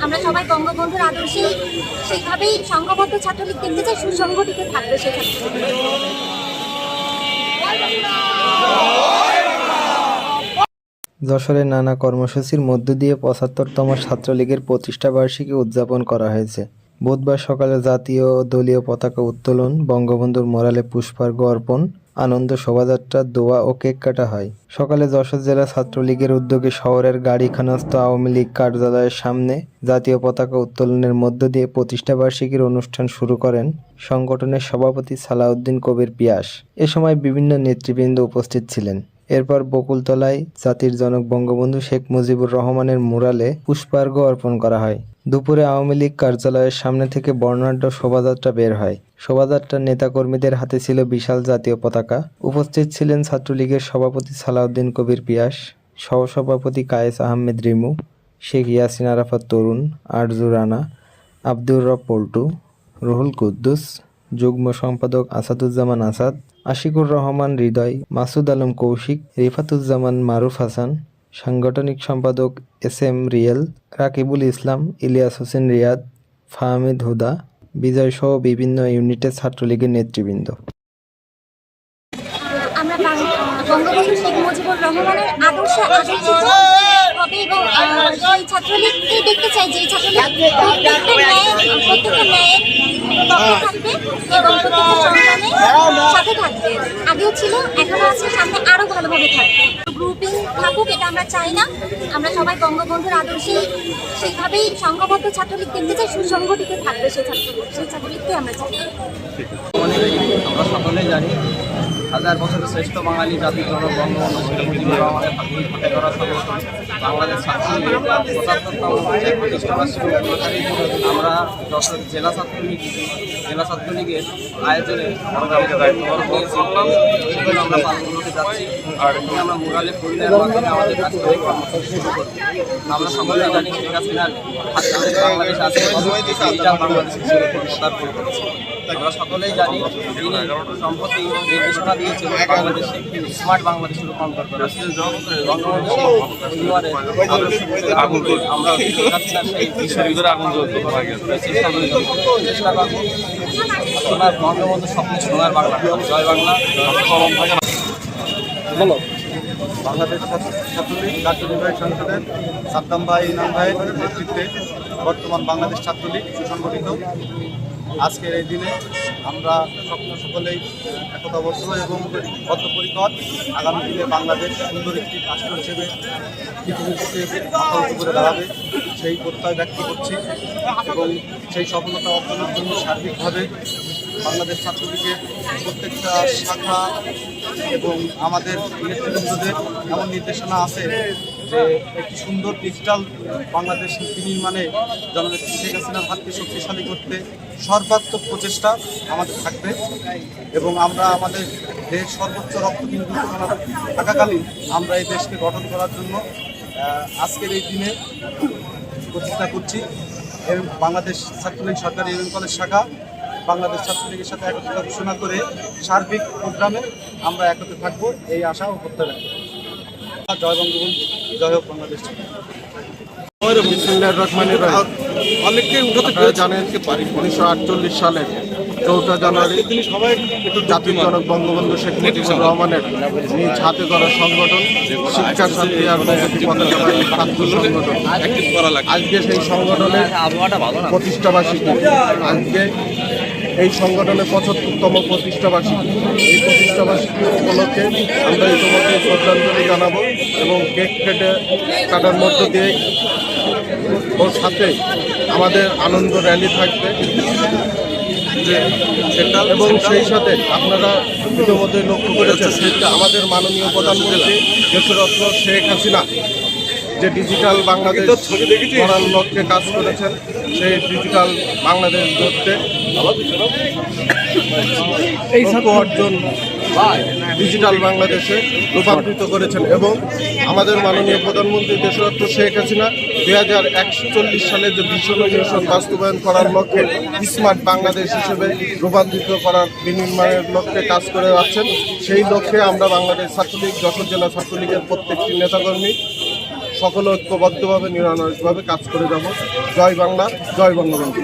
আমরা সবাই বঙ্গবন্ধুর আদর্শে সেইভাবেই সংঘবদ্ধ ছাত্রলীগ দেখতে চাই, সুসংগঠিত থাকবে সেই ছাত্রলীগ। যশোরে নানা কর্মসূচির মধ্য দিয়ে ৭৫তম ছাত্রলীগের প্রতিষ্ঠাবার্ষিকী উদযাপন করা হয়েছে। বুধবার সকালে জাতীয় ও দলীয় পতাকা উত্তোলন, বঙ্গবন্ধুর মোরালে পুষ্পার্ঘ্য অর্পণ, আনন্দ শোভাযাত্রা, দোয়া ও কেক কাটা হয়। সকালে যশোর জেলা ছাত্রলীগের উদ্যোগে শহরের গাড়িখানাস্থ আওয়ামী লীগ কার্যালয়ের সামনে জাতীয় পতাকা উত্তোলনের মধ্য দিয়ে প্রতিষ্ঠাবার্ষিকীর অনুষ্ঠান শুরু করেন সংগঠনের সভাপতি সালাউদ্দিন কবির পিয়াস। এ সময় বিভিন্ন নেতৃবৃন্দ উপস্থিত ছিলেন। এরপর বকুলতলায় জাতির জনক বঙ্গবন্ধু শেখ মুজিবুর রহমানের মুরালে পুষ্পার্ঘ্য অর্পণ করা হয়। দুপুরে আওয়ামী লীগ কার্যালয়ের সামনে থেকে বর্ণাঢ্য শোভাযাত্রা বের হয়। শোভাযাত্রার নেতাকর্মীদের হাতে ছিল বিশাল জাতীয় পতাকা। উপস্থিত ছিলেন ছাত্রলীগের সভাপতি সালাউদ্দিন কবির পিয়াস, সহসভাপতি কায়েস আহমেদ রিমু, শেখ ইয়াসিন আরাফাত তরুণ, আরজু রানা, আব্দুর রব পল্টু, রুহুল কুদ্দুস, যুগ্ম সম্পাদক আসাদুজ্জামান আসাদ, আশিকুর রহমান হৃদয়, মাসুদ আলম কৌশিক, রিফাতুজ্জামান মারুফ হাসান, সাংগঠনিক সম্পাদক এস.এম. রিয়েল, রাকিবুল ইসলাম, ইলিয়াস হোসেন রিয়াদ, ফাহমিদ হুদা, বিজয় সহ বিভিন্ন ইউনিটের ছাত্রলীগের নেতৃবৃন্দ। আমরা বঙ্গবন্ধু শেখ মুজিবুর রহমানের আদর্শে আদর্শিত হবে এবং সেই ছাত্রলীগকে দেখতে চাই যে ছাত্রলীগ প্রত্যেকটা ন্যায়ের পক্ষে থাকবে এবং প্রত্যেকটা সন্তানের সাথে থাকবে। আগেও ছিল, এখনো আছে, সামনে আরো ভালোভাবে থাকবে। গ্রুপিং থাকুক এটা আমরা চাই না। আমরা সবাই বঙ্গবন্ধুর আদর্শে সেইভাবেই সংঘবদ্ধ ছাত্রলীগ দেখতে চাই, সুসংগঠিত থাকবে সেই ছাত্রলীগকে আমরা চাই। আমরা সকলেই জানি 1000 বছরের শ্রেষ্ঠ বাঙালি জাতির জনক বঙ্গবন্ধু শেখ মুজিবুর রহমানের হাতে করা সংগঠন বাংলাদেশ ছাত্রলীগের ৭৫তম প্রতিষ্ঠাবার্ষিকী উপলক্ষে আমরা যশোর জেলা ছাত্রলীগের আয়োজনে আমরা পালন করতে যাচ্ছি। আর এখানে আমরা মুরালে ফুল দেওয়ার মাধ্যমে আমাদের কাজকর্ম কর্মসূচি শুরু করি। আমরা সকলেই জানি শেখ হাসিনার হাত ধরে বাংলাদেশ আছে বাংলাদেশ হিসেবে পদার্পণ করেছে। আমরা সকলেই জানি তিনি সম্প্রতি নির্দেশনা দিয়েছেন বাংলাদেশে স্মার্ট বাংলাদেশে রূপান্তর করা। আমরা সেই বিষয়ে চেষ্টা করবো। আপনার বঙ্গবন্ধু স্বপ্ন সোনার বাংলা, জয় বাংলা। বলো। বাংলাদেশ ছাত্রলীগ রাজ্য নির্বাহী সংসদের সাদ্দাম ভাই ইনাম ভাইয়ের নেতৃত্বে বর্তমান বাংলাদেশ ছাত্রলীগ সুসংগঠিত। আজকের এই দিনে আমরা সকলেই একতাবদ্ধ এবং বদ্ধপরিকর। আগামী দিনে বাংলাদেশ সুন্দর একটি রাষ্ট্র হিসেবে পৃথিবীর বুকে মাথা উঁচু করে দাঁড়াবে সেই প্রত্যয় ব্যক্ত করছি এবং সেই সফলতা অর্জনের জন্য সার্বিকভাবে বাংলাদেশ ছাত্রলীগের প্রত্যেকটা শাখা এবং আমাদের নেতৃবৃন্দদের এমন নির্দেশনা আছে যে একটি সুন্দর ডিজিটাল বাংলাদেশ বিনির্মাণে জননেত্রী শেখ হাসিনার হাতকে শক্তিশালী করতে সর্বাত্মক প্রচেষ্টা আমাদের থাকবে এবং আমরা আমাদের দেশ সর্বোচ্চ রক্তবিন্দু থাকাকালীন আমরা এই দেশকে গঠন করার জন্য আজকের এই দিনে প্রচেষ্টা করছি। এবং বাংলাদেশ ছাত্রলীগ সরকারি এমএম কলেজ শাখা বাংলাদেশ ছাত্রলীগের সাথে একত্রিত ঘোষণা করে সার্বিক প্রোগ্রামে আমরা একত্রে থাকবো এই আশা ও প্রত্যাশা। জয় বঙ্গবন্ধু, জয় হোক বাংলাদেশ। অনেককেই আপনারা জানেন 1948 সালের 4 জানুয়ারি জাতির জনক বঙ্গবন্ধু শেখ মুজিবুর রহমানের নিজ হাতে করা সংগঠন শিক্ষা শান্তি আর ছাত্র সংগঠন। আজকে সেই সংগঠনের প্রতিষ্ঠাবার্ষিকী। আজকে এই সংগঠনের 75তম প্রতিষ্ঠাবার্ষিকী। এই প্রতিষ্ঠাবার্ষিকী উপলক্ষে আমরা ইতিমধ্যে শ্রদ্ধাঞ্জলি জানাবো এবং কেক কাটার মধ্য দিয়ে ওর সাথে আমাদের আনন্দ র্যালি থাকবে এবং সেই সাথে আপনারা ইতিমধ্যে লক্ষ্য করেছেন আমাদের মাননীয় প্রধানমন্ত্রী দেশরত্ন শেখ হাসিনা যে ডিজিটাল বাংলাদেশ করার লক্ষ্যে কাজ করেছেন, সেই ডিজিটাল বাংলাদেশ গড়তে এই অর্জন ডিজিটাল বাংলাদেশে রূপান্তরিত করেছেন এবং আমাদের মাননীয় প্রধানমন্ত্রী দেশরত্ন শেখ হাসিনা 2041 সালে যে ভিশন বাস্তবায়ন করার লক্ষ্যে স্মার্ট বাংলাদেশ হিসেবে রূপান্তরিত করার বিনির্মাণের লক্ষ্যে কাজ করে যাচ্ছেন। সেই লক্ষ্যে আমরা বাংলাদেশ ছাত্রলীগ যশোর জেলা ছাত্রলীগের প্রত্যেকটি নেতাকর্মী সকলে ঐক্যবদ্ধভাবে নিরানয়ভাবে কাজ করে যাব। জয় বাংলা, জয় বঙ্গবন্ধু।